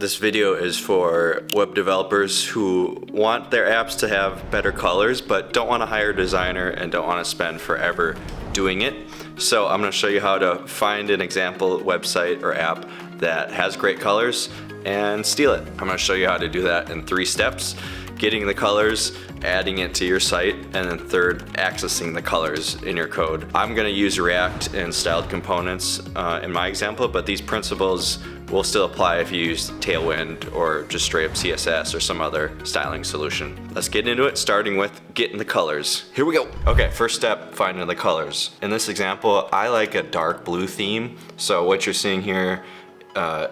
This video is for web developers who want their apps to have better colors but don't want to hire a designer and don't want to spend forever doing it. So I'm going to show you how to find an example website or app that has great colors and steal it. I'm going to show you how to do that in 3 steps: getting the colors, adding it to your site, and then third, accessing the colors in your code. I'm going to use React and styled components in my example, but these principles will still apply if you use Tailwind or just straight up CSS or some other styling solution. Let's get into it, starting with getting the colors. Here we go. Okay, first step, finding the colors. In this example, I like a dark blue theme. So what you're seeing here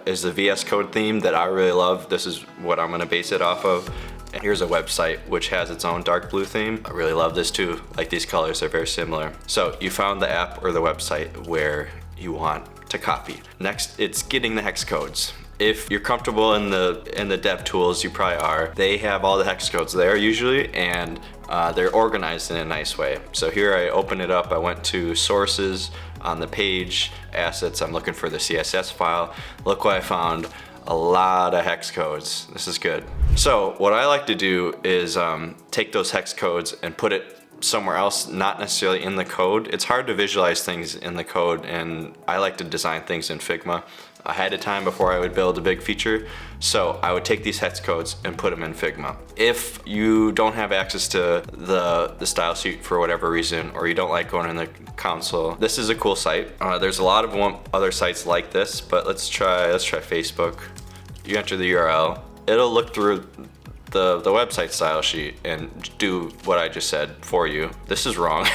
is the VS Code theme that I really love. This is what I'm gonna base it off of. And here's a website which has its own dark blue theme. I really love this too. Like, these colors are very similar. So you found the app or the website where you want to copy. Next, it's getting the hex codes. If you're comfortable in the DevTools, you probably are. They have all the hex codes there usually, and they're organized in a nice way. So here I open it up, I went to sources on the page, assets, I'm looking for the CSS file. Look what I found, a lot of hex codes. This is good. So what I like to do is take those hex codes and put it somewhere else, not necessarily in the code. It's hard to visualize things in the code, and I like to design things in Figma ahead of time before I would build a big feature. So I would take these hex codes and put them in Figma. If you don't have access to the style sheet for whatever reason, or you don't like going in the console, this is a cool site. There's a lot of other sites like this, but let's try Facebook. You enter the URL, it'll look through the website style sheet and do what I just said for you. This is wrong.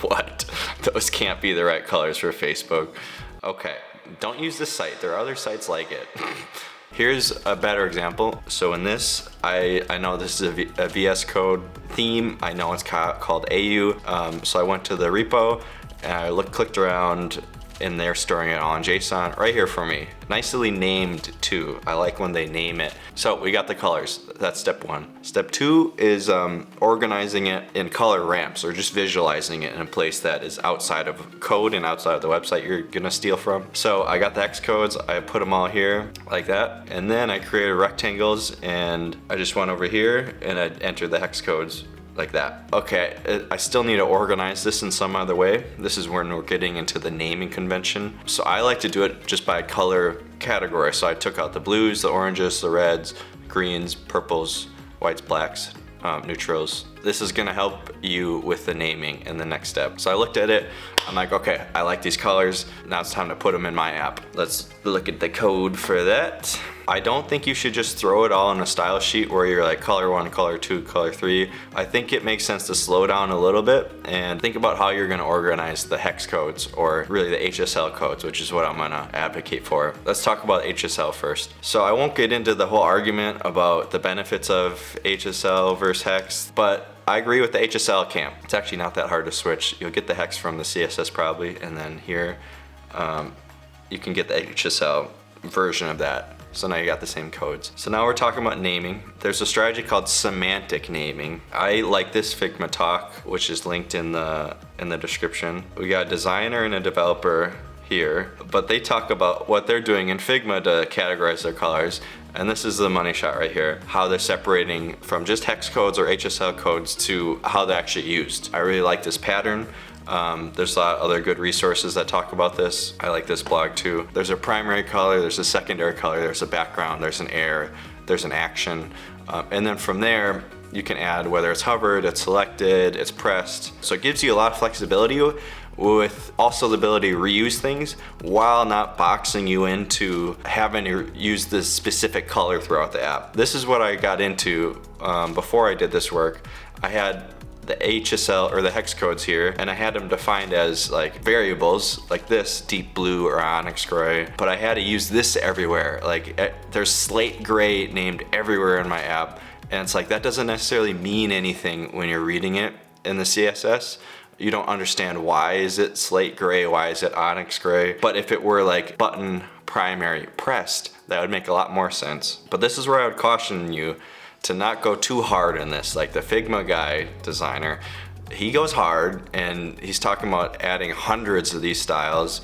What? Those can't be the right colors for Facebook. Okay, don't use this site. There are other sites like it. Here's a better example. So in this, I know this is a VS Code theme. I know it's called AU. So I went to the repo and I clicked around, and they're storing it all in JSON right here for me. Nicely named too. I like when they name it. So we got the colors. That's step 1. Step 2 is organizing it in color ramps, or just visualizing it in a place that is outside of code and outside of the website you're gonna steal from. So I got the hex codes, I put them all here like that, and then I created rectangles, and I just went over here and I entered the hex codes like that. Okay, I still need to organize this in some other way. This is when we're getting into the naming convention. So I like to do it just by color category. So I took out the blues, the oranges, the reds, greens, purples, whites, blacks, neutrals. This is gonna help you with the naming in the next step. So I looked at it, I'm like, okay, I like these colors. Now it's time to put them in my app. Let's look at the code for that. I don't think you should just throw it all in a style sheet where you're like color 1, color 2, color 3. I think it makes sense to slow down a little bit and think about how you're gonna organize the hex codes, or really the HSL codes, which is what I'm gonna advocate for. Let's talk about HSL first. So I won't get into the whole argument about the benefits of HSL versus hex, but I agree with the HSL camp. It's actually not that hard to switch. You'll get the hex from the CSS probably, and then here you can get the HSL version of that. So now you got the same codes. So now we're talking about naming. There's a strategy called semantic naming. I like this Figma talk, which is linked in the description. We got a designer and a developer here, but they talk about what they're doing in Figma to categorize their colors. And this is the money shot right here, how they're separating from just hex codes or HSL codes to how they're actually used. I really like this pattern. There's a lot of other good resources that talk about this. I like this blog too. There's a primary color, there's a secondary color, there's a background, there's an error, there's an action. And then from there, you can add whether it's hovered, it's selected, it's pressed. So it gives you a lot of flexibility with also the ability to reuse things while not boxing you into having to use this specific color throughout the app. This is what I got into before I did this work. I had the HSL or the hex codes here, and I had them defined as like variables like this, deep blue or onyx gray, but I had to use this everywhere. Like there's slate gray named everywhere in my app, and it's like that doesn't necessarily mean anything when you're reading it in the CSS. You don't understand why is it slate gray, why is it onyx gray. But if it were like button primary pressed, that would make a lot more sense. But this is where I would caution you to not go too hard in this. Like the Figma guy, designer, he goes hard and he's talking about adding hundreds of these styles.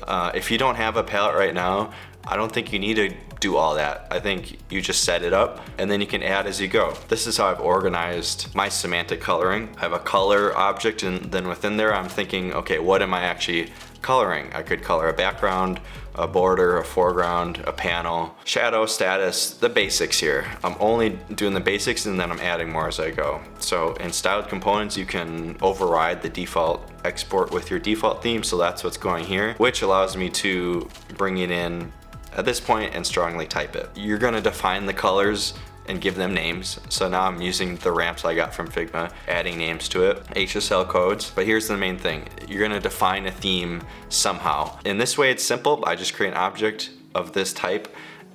If you don't have a palette right now, I don't think you need to do all that. I think you just set it up and then you can add as you go. This is how I've organized my semantic coloring. I have a color object, and then within there I'm thinking, okay, what am I actually coloring? I could color a background, a border, a foreground, a panel, shadow, status, the basics here. I'm only doing the basics and then I'm adding more as I go. So in styled components, you can override the default export with your default theme. So that's what's going here, which allows me to bring it in at this point and strongly type it. You're gonna define the colors and give them names. So now I'm using the ramps I got from Figma, adding names to it, HSL codes. But here's the main thing. You're gonna define a theme somehow. In this way, it's simple. I just create an object of this type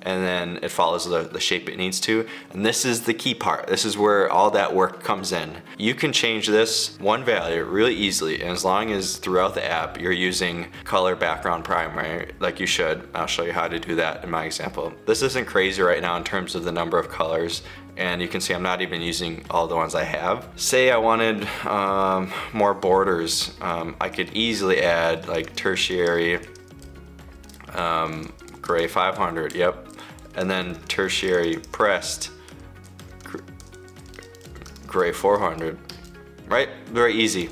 and then it follows the shape it needs to. And this is the key part. This is where all that work comes in. You can change this one value really easily, and as long as throughout the app you're using color background primary, like you should. I'll show you how to do that in my example. This isn't crazy right now in terms of the number of colors, and you can see I'm not even using all the ones I have. Say I wanted more borders. I could easily add like tertiary gray 500, yep. And then tertiary pressed gray 400, right? Very easy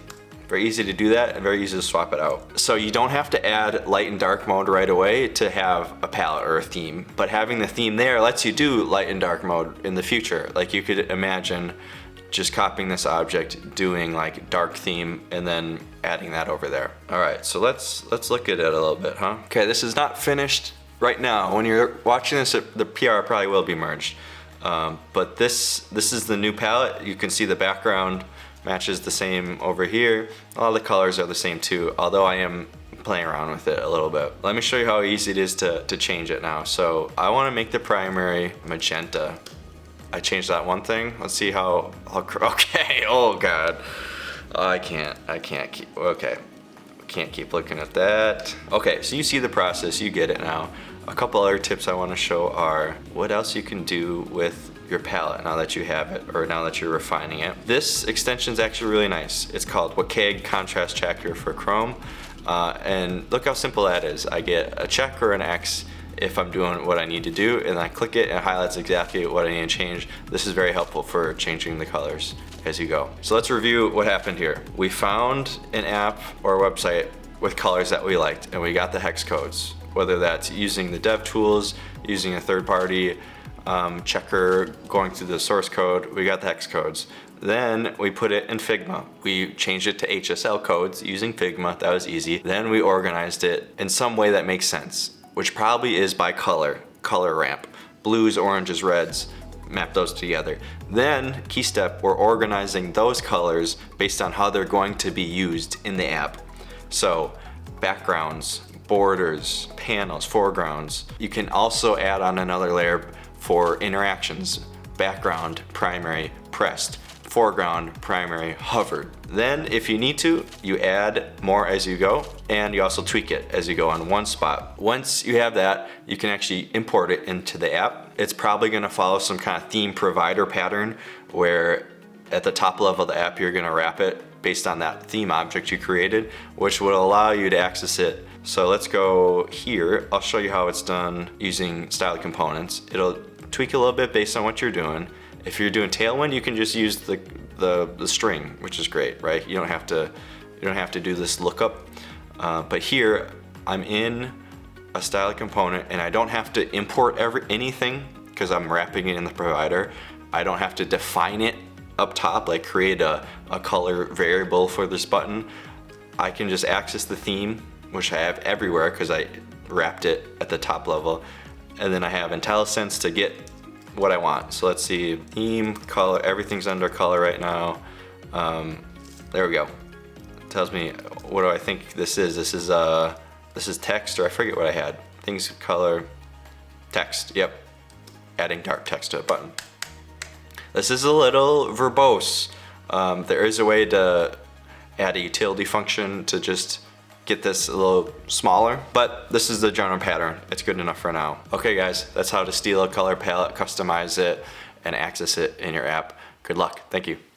to do that and very easy to swap it out. So you don't have to add light and dark mode right away to have a palette or a theme, but having the theme there lets you do light and dark mode in the future. Like you could imagine just copying this object, doing like dark theme, and then adding that over there. All right, so let's look at it a little bit, huh? Okay, this is not finished right now. When you're watching this, the PR probably will be merged. But this is the new palette. You can see the background matches the same over here. All the colors are the same too, although I am playing around with it a little bit. Let me show you how easy it is to change it now. So I want to make the primary magenta. I changed that one thing. Let's see how okay, oh God. I can't keep, okay. Can't keep looking at that. Okay, so you see the process, you get it now. A couple other tips I want to show are what else you can do with your palette now that you have it, or now that you're refining it. This extension is actually really nice. It's called WCAG Contrast Checker for Chrome. And look how simple that is. I get a check or an X if I'm doing what I need to do, and I click it and it highlights exactly what I need to change. This is very helpful for changing the colors as you go. So let's review what happened here. We found an app or a website with colors that we liked, and we got the hex codes, whether that's using the DevTools, using a third-party checker, going through the source code, we got the hex codes. Then we put it in Figma. We changed it to HSL codes using Figma, that was easy. Then we organized it in some way that makes sense, which probably is by color ramp. Blues, oranges, reds, map those together. Then, key step, we're organizing those colors based on how they're going to be used in the app. So, backgrounds, borders, panels, foregrounds. You can also add on another layer for interactions. Background, primary, pressed. Foreground, primary, hovered. Then if you need to, you add more as you go, and you also tweak it as you go on one spot. Once you have that, you can actually import it into the app. It's probably gonna follow some kind of theme provider pattern where at the top level of the app, you're gonna wrap it based on that theme object you created, which will allow you to access it. So let's go here. I'll show you how it's done using styled components. It'll tweak a little bit based on what you're doing. If you're doing Tailwind, you can just use the string, which is great, right? You don't have to do this lookup. But here, I'm in a styled component, and I don't have to import anything because I'm wrapping it in the provider. I don't have to define it up top, like create a color variable for this button. I can just access the theme, which I have everywhere because I wrapped it at the top level, and then I have IntelliSense to get what I want. So let's see, theme, color, everything's under color right now. There we go. It tells me what do I think this is. This is text, or I forget what I had. Things, color, text, yep. Adding dark text to a button. This is a little verbose. There is a way to add a utility function to just get this a little smaller, but this is the general pattern. It's good enough for now. Okay guys, that's how to steal a color palette, customize it, and access it in your app. Good luck, thank you.